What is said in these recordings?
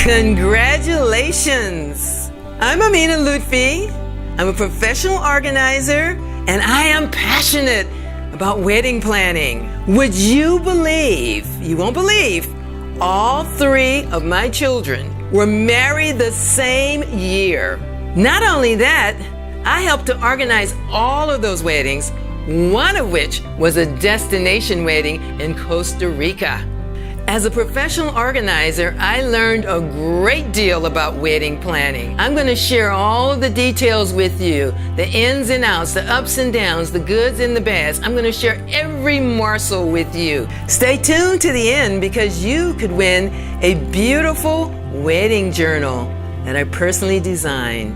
Congratulations! I'm Amina Lutfi. I'm a professional organizer and I am passionate about wedding planning. Would you believe, you won't believe, all 3 of my children were married the same year. Not only that, I helped to organize all of those weddings, one of which was a destination wedding in Costa Rica. As a professional organizer, I learned a great deal about wedding planning. I'm going to share all of the details with you, the ins and outs, the ups and downs, the goods and the bads. I'm going to share every morsel with you. Stay tuned to the end because you could win a beautiful wedding journal that I personally designed.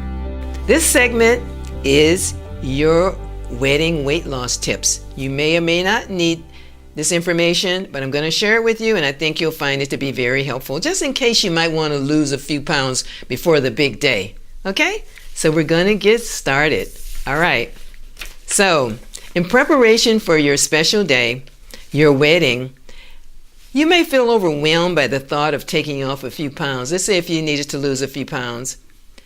This segment is your wedding weight loss tips. You may or may not need this information, but I'm going to share it with you and I think you'll find it to be very helpful, just in case you might want to lose a few pounds before the big day. Okay? So we're going to get started. All right. So, in preparation for your special day, your wedding, you may feel overwhelmed by the thought of taking off a few pounds. Let's say if you needed to lose a few pounds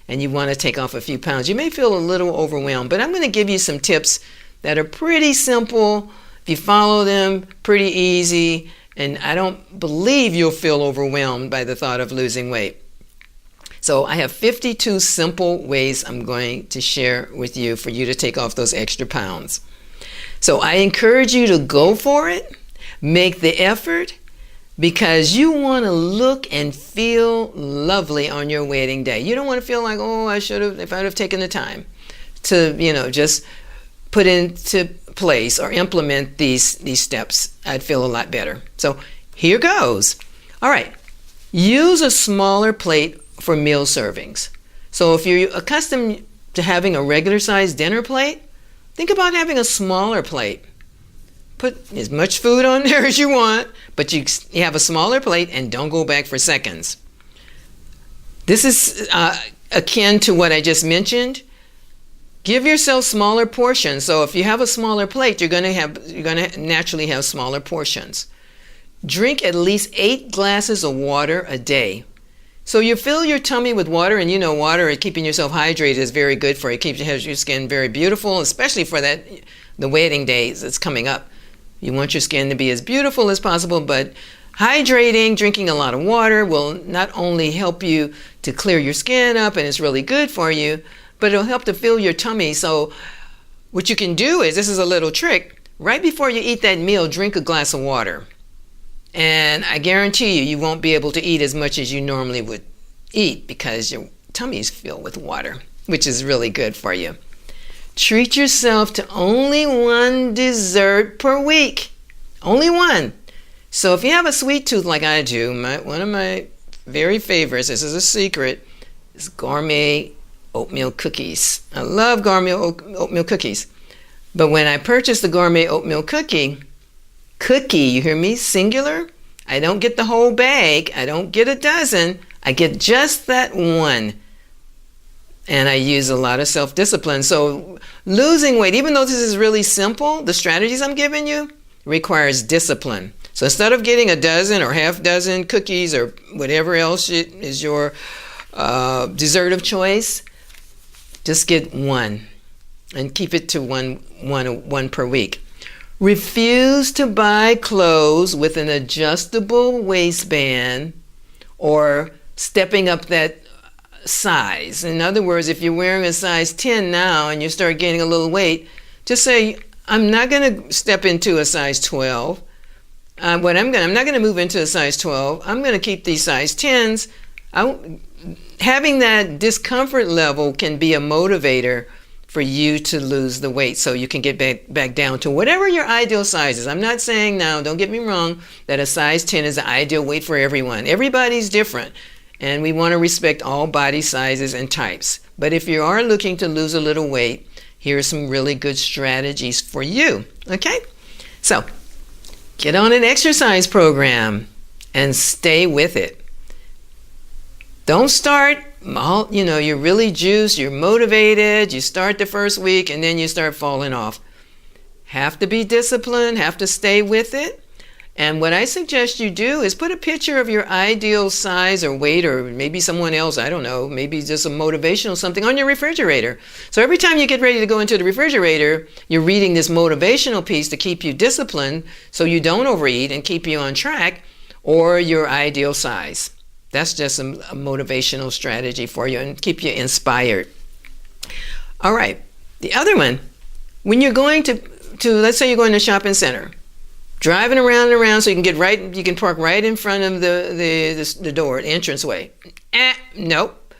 and you want to take off a few pounds, you may feel a little overwhelmed, but I'm going to give you some tips that are pretty simple. If you follow them, pretty easy, and I don't believe you'll feel overwhelmed by the thought of losing weight. So I have 52 simple ways I'm going to share with you for you to take off those extra pounds. So I encourage you to go for it, make the effort, because you want to look and feel lovely on your wedding day. You don't want to feel like, oh, I should have, if I'd have taken the time to, just put into place or implement these steps, I'd feel a lot better. So here goes. All right. Use a smaller plate for meal servings. So if you're accustomed to having a regular sized dinner plate, think about having a smaller plate. Put as much food on there as you want, but you have a smaller plate and don't go back for seconds. This is akin to what I just mentioned. Give yourself smaller portions. So if you have a smaller plate, you're going to naturally have smaller portions. Drink at least 8 glasses of water a day. So you fill your tummy with water, and water and keeping yourself hydrated is very good for you. It has your skin very beautiful, especially for the wedding days that's coming up. You want your skin to be as beautiful as possible, but hydrating, drinking a lot of water will not only help you to clear your skin up, and it's really good for you, but it'll help to fill your tummy. So what you can do is, this is a little trick, right before you eat that meal, drink a glass of water. And I guarantee you won't be able to eat as much as you normally would eat because your tummy is filled with water, which is really good for you. Treat yourself to only 1 dessert per week. Only 1. So if you have a sweet tooth like I do, one of my very favorites, this is a secret, is gourmet oatmeal cookies. I love gourmet oatmeal cookies. But when I purchased the gourmet oatmeal cookie, you hear me, singular, I don't get the whole bag. I don't get a dozen. I get just that 1. And I use a lot of self-discipline. So losing weight, even though this is really simple, the strategies I'm giving you requires discipline. So instead of getting a dozen or half dozen cookies or whatever else is your dessert of choice, just get 1 and keep it to one per week. Refuse to buy clothes with an adjustable waistband or stepping up that size. In other words, if you're wearing a size 10 now and you start gaining a little weight, just say, I'm not going to step into a size 12. I'm not going to move into a size 12. I'm going to keep these size 10s. Having that discomfort level can be a motivator for you to lose the weight so you can get back down to whatever your ideal size is. I'm not saying now, don't get me wrong, that a size 10 is the ideal weight for everyone. Everybody's different, and we want to respect all body sizes and types. But if you are looking to lose a little weight, here are some really good strategies for you, okay? So, get on an exercise program and stay with it. Don't start, you're really juiced, you're motivated, you start the first week and then you start falling off. Have to be disciplined, have to stay with it. And what I suggest you do is put a picture of your ideal size or weight, or maybe someone else, I don't know, maybe just a motivational something on your refrigerator. So every time you get ready to go into the refrigerator, you're reading this motivational piece to keep you disciplined so you don't overeat and keep you on track, or your ideal size. That's just a motivational strategy for you and keep you inspired. All right, the other one, when you're going to let's say you're going to a shopping center, driving around and around so you can park right in front of the door, the entranceway. Nope.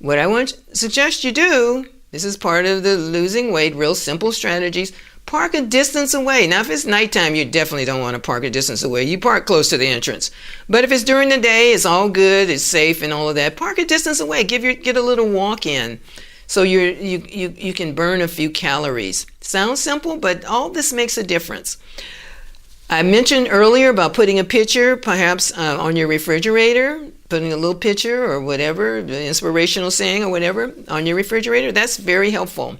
What I want to suggest you do, this is part of the losing weight, real simple strategies, park a distance away. Now, if it's nighttime, you definitely don't want to park a distance away. You park close to the entrance. But if it's during the day, it's all good, it's safe and all of that, park a distance away. Get a little walk in so you can burn a few calories. Sounds simple, but all this makes a difference. I mentioned earlier about putting a picture perhaps on your refrigerator, putting a little picture or whatever, the inspirational saying or whatever on your refrigerator. That's very helpful.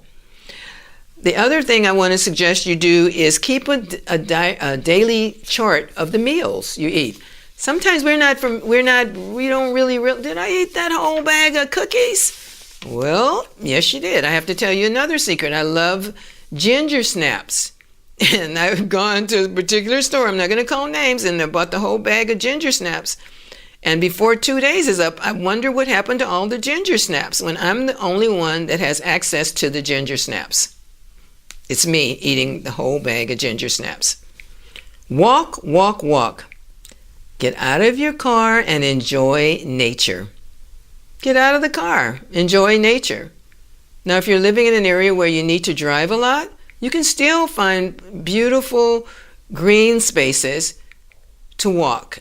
The other thing I want to suggest you do is keep a daily chart of the meals you eat. Sometimes we don't really, did I eat that whole bag of cookies? Well, yes, you did. I have to tell you another secret. I love ginger snaps. And I've gone to a particular store, I'm not going to call names, and I bought the whole bag of ginger snaps. And before 2 days is up, I wonder what happened to all the ginger snaps when I'm the only one that has access to the ginger snaps. It's me eating the whole bag of ginger snaps. Walk, walk, walk. Get out of your car and enjoy nature. Get out of the car. Enjoy nature. Now, if you're living in an area where you need to drive a lot, you can still find beautiful green spaces to walk.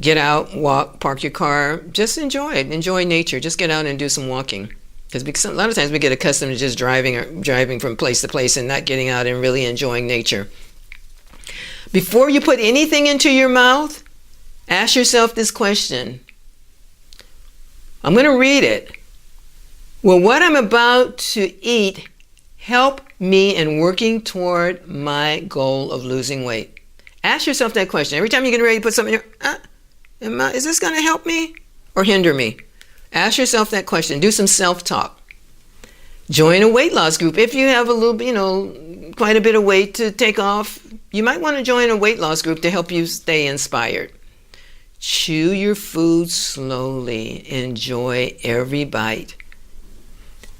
Get out, walk, park your car. Just enjoy it. Enjoy nature. Just get out and do some walking. Because a lot of times we get accustomed to just driving from place to place and not getting out and really enjoying nature. Before you put anything into your mouth, ask yourself this question. I'm going to read it. Will what I'm about to eat help me in working toward my goal of losing weight? Ask yourself that question. Every time you get ready to put something in your, is this going to help me or hinder me? Ask yourself that question. Do some self-talk. Join a weight loss group. If you have a little, quite a bit of weight to take off, you might want to join a weight loss group to help you stay inspired. Chew your food slowly. Enjoy every bite.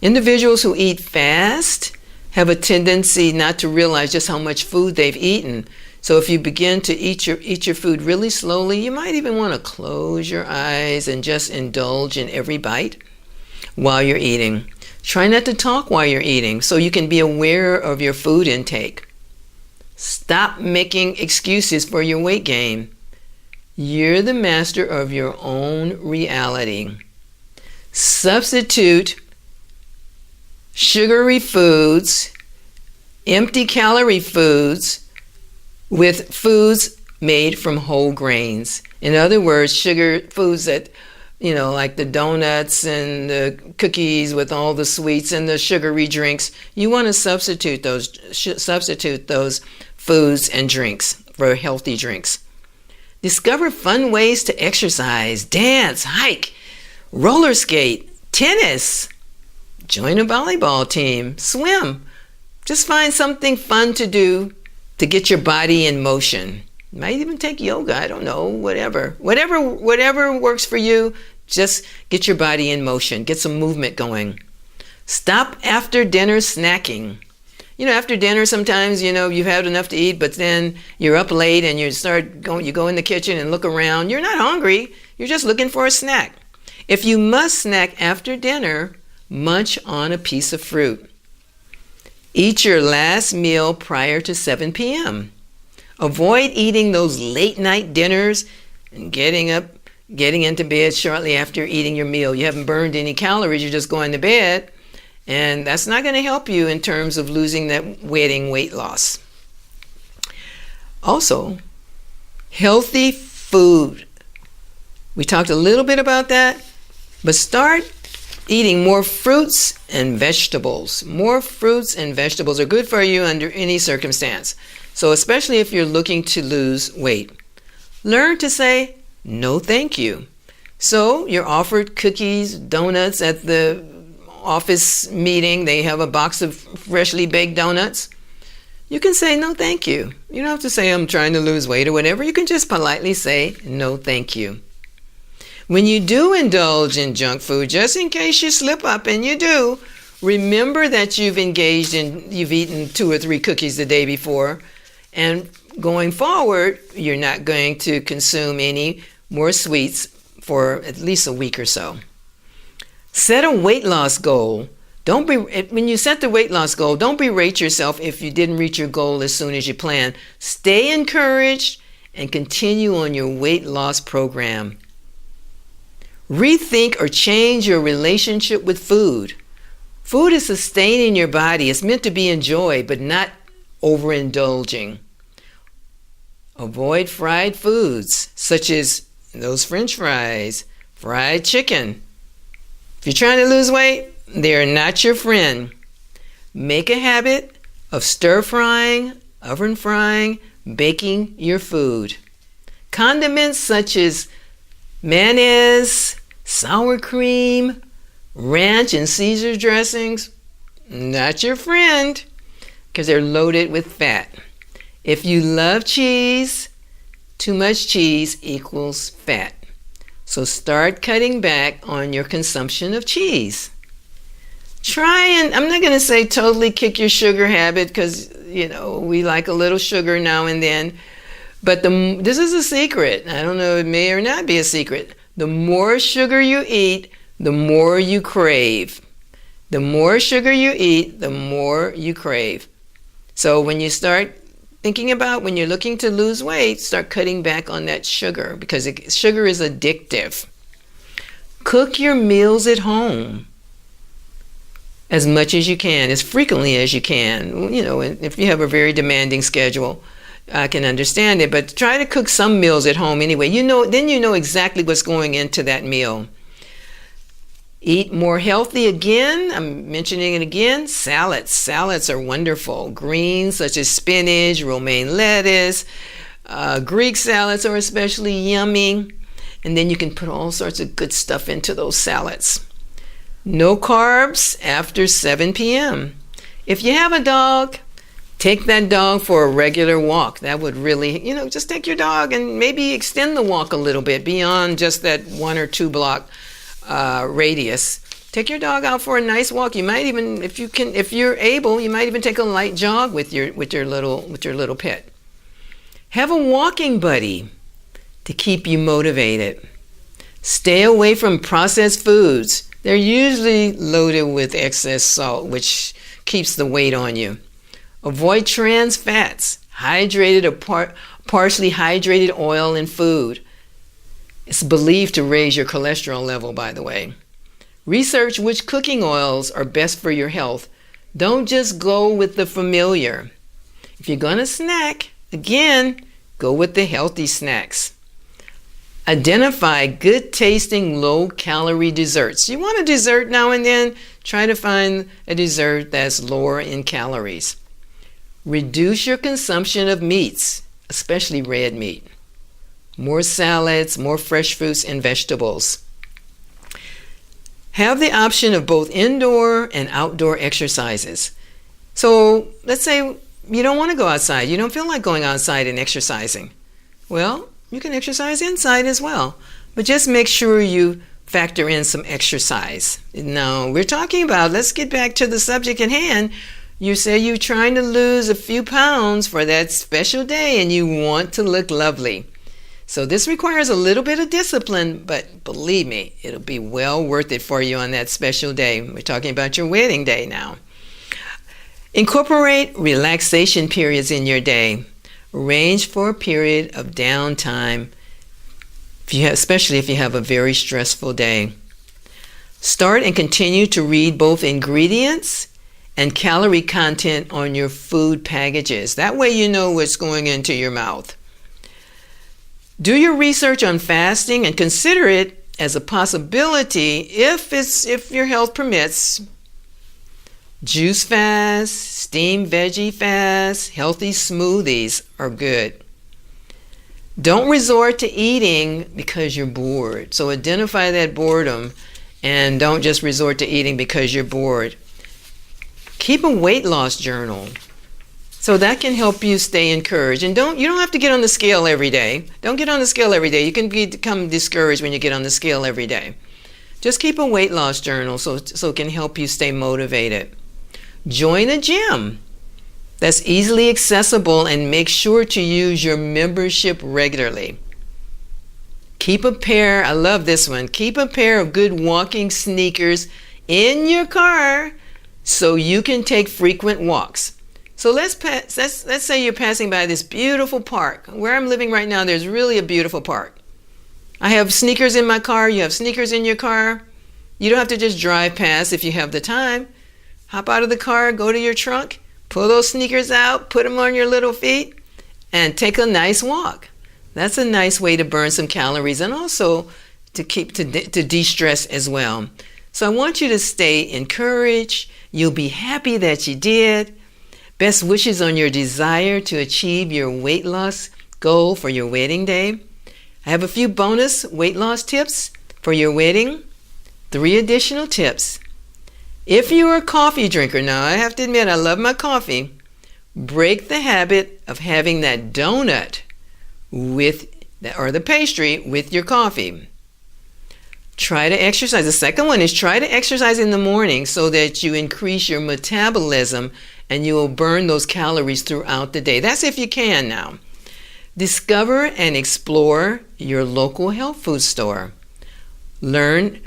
Individuals who eat fast have a tendency not to realize just how much food they've eaten. So if you begin to eat your food really slowly, you might even want to close your eyes and just indulge in every bite while you're eating. Try not to talk while you're eating so you can be aware of your food intake. Stop making excuses for your weight gain. You're the master of your own reality. Substitute sugary foods, empty calorie foods, with foods made from whole grains. In other words, sugar foods that, like the donuts and the cookies with all the sweets and the sugary drinks. You want to substitute those foods and drinks for healthy drinks. Discover fun ways to exercise, dance, hike, roller skate, tennis. Join a volleyball team, swim. Just find something fun to do to get your body in motion. You might even take yoga, I don't know, whatever works for you. Just get your body in motion, get some movement going. Stop after dinner snacking. After dinner sometimes, you've had enough to eat, but then you're up late and you go in the kitchen and look around. You're not hungry, you're just looking for a snack. If you must snack after dinner, munch on a piece of fruit. Eat your last meal prior to 7 p.m. Avoid eating those late night dinners and getting into bed shortly after eating your meal. You haven't burned any calories, you're just going to bed. And that's not going to help you in terms of losing that weight loss. Also, healthy food. We talked a little bit about that, but start eating more fruits and vegetables. More fruits and vegetables are good for you under any circumstance. So especially if you're looking to lose weight, learn to say no thank you. So you're offered cookies, donuts at the office meeting. They have a box of freshly baked donuts. You can say no thank you. You don't have to say I'm trying to lose weight or whatever. You can just politely say no thank you. When you do indulge in junk food, just in case you slip up, and you do, remember that you've eaten 2 or 3 cookies the day before, and going forward, you're not going to consume any more sweets for at least a week or so. Set a weight loss goal. When you set the weight loss goal, don't berate yourself if you didn't reach your goal as soon as you planned. Stay encouraged and continue on your weight loss program. Rethink or change your relationship with food. Food is sustaining your body. It's meant to be enjoyed, but not overindulging. Avoid fried foods, such as those French fries, fried chicken. If you're trying to lose weight, they're not your friend. Make a habit of stir frying, oven frying, baking your food. Condiments such as mayonnaise, sour cream, ranch, and Caesar dressings, not your friend, because they're loaded with fat. If you love cheese, too much cheese equals fat. So start cutting back on your consumption of cheese. I'm not going to say totally kick your sugar habit, because, we like a little sugar now and then. But this is a secret. I don't know, it may or not be a secret. The more sugar you eat, the more you crave. The more sugar you eat, the more you crave. So when you start thinking about when you're looking to lose weight, start cutting back on that sugar, because sugar is addictive. Cook your meals at home as much as you can, as frequently as you can. If you have a very demanding schedule, I can understand it, but try to cook some meals at home anyway. Then you know exactly what's going into that meal. Eat more healthy again. I'm mentioning it again. Salads. Salads are wonderful. Greens such as spinach, romaine lettuce, Greek salads are especially yummy. And then you can put all sorts of good stuff into those salads. No carbs after 7 p.m. If you have a dog, take that dog for a regular walk. That would really, just take your dog and maybe extend the walk a little bit beyond just that 1 or 2 block radius. Take your dog out for a nice walk. You might even, if you're able, you might even take a light jog with your little pet. Have a walking buddy to keep you motivated. Stay away from processed foods. They're usually loaded with excess salt, which keeps the weight on you. Avoid trans fats, hydrated or partially hydrated oil in food. It's believed to raise your cholesterol level, by the way. Research which cooking oils are best for your health. Don't just go with the familiar. If you're going to snack, again, go with the healthy snacks. Identify good tasting, low calorie desserts. You want a dessert now and then? Try to find a dessert that's lower in calories. Reduce your consumption of meats, especially red meat. More salads, more fresh fruits and vegetables. Have the option of both indoor and outdoor exercises. So let's say you don't want to go outside. You don't feel like going outside and exercising. Well, you can exercise inside as well. But just make sure you factor in some exercise. Now, we're talking about, let's get back to the subject at hand. You say you're trying to lose a few pounds for that special day and you want to look lovely. So this requires a little bit of discipline, but believe me, it'll be well worth it for you on that special day. We're talking about your wedding day now. Incorporate relaxation periods in your day. Arrange for a period of downtime, especially if you have a very stressful day. Start and continue to read both ingredients and calorie content on your food packages. That way you know what's going into your mouth. Do your research on fasting and consider it as a possibility if your health permits. Juice fast, steamed veggie fast, healthy smoothies are good. Don't resort to eating because you're bored. So identify that boredom and don't just resort to eating because you're bored. Keep a weight loss journal. So that can help you stay encouraged. And you don't have to get on the scale every day. Don't get on the scale every day. You can become discouraged when you get on the scale every day. Just keep a weight loss journal so it can help you stay motivated. Join a gym that's easily accessible and make sure to use your membership regularly. Keep a pair, I love this one, keep a pair of good walking sneakers in your car so you can take frequent walks. So let's say you're passing by this beautiful park. Where I'm living right now, there's really a beautiful park. I have sneakers in my car, you have sneakers in your car. You don't have to just drive past if you have the time. Hop out of the car, go to your trunk, pull those sneakers out, put them on your little feet, and take a nice walk. That's a nice way to burn some calories and also to de-stress as well. So I want you to stay encouraged. You'll be happy that you did. Best wishes on your desire to achieve your weight loss goal for your wedding day. I have a few bonus weight loss tips for your wedding. 3 additional tips. If you're a coffee drinker, now I have to admit I love my coffee, break the habit of having that donut or the pastry with your coffee. Try to exercise. The second one is try to exercise in the morning so that you increase your metabolism and you will burn those calories throughout the day. That's if you can now. Discover and explore your local health food store. Learn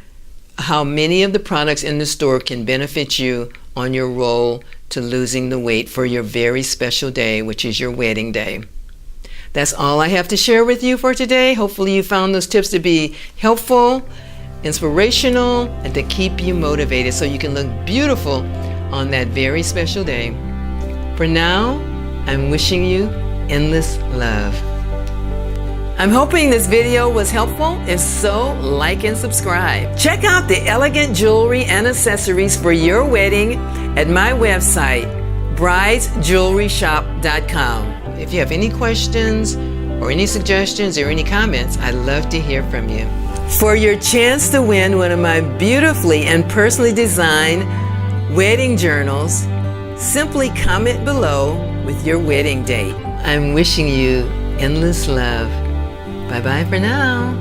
how many of the products in the store can benefit you on your road to losing the weight for your very special day, which is your wedding day. That's all I have to share with you for today. Hopefully you found those tips to be helpful, inspirational, and to keep you motivated so you can look beautiful on that very special day. For now, I'm wishing you endless love. I'm hoping this video was helpful. If so, like and subscribe. Check out the elegant jewelry and accessories for your wedding at my website, bridesjewelryshop.com. If you have any questions or any suggestions or any comments, I'd love to hear from you. For your chance to win one of my beautifully and personally designed wedding journals, simply comment below with your wedding date. I'm wishing you endless love. Bye-bye for now.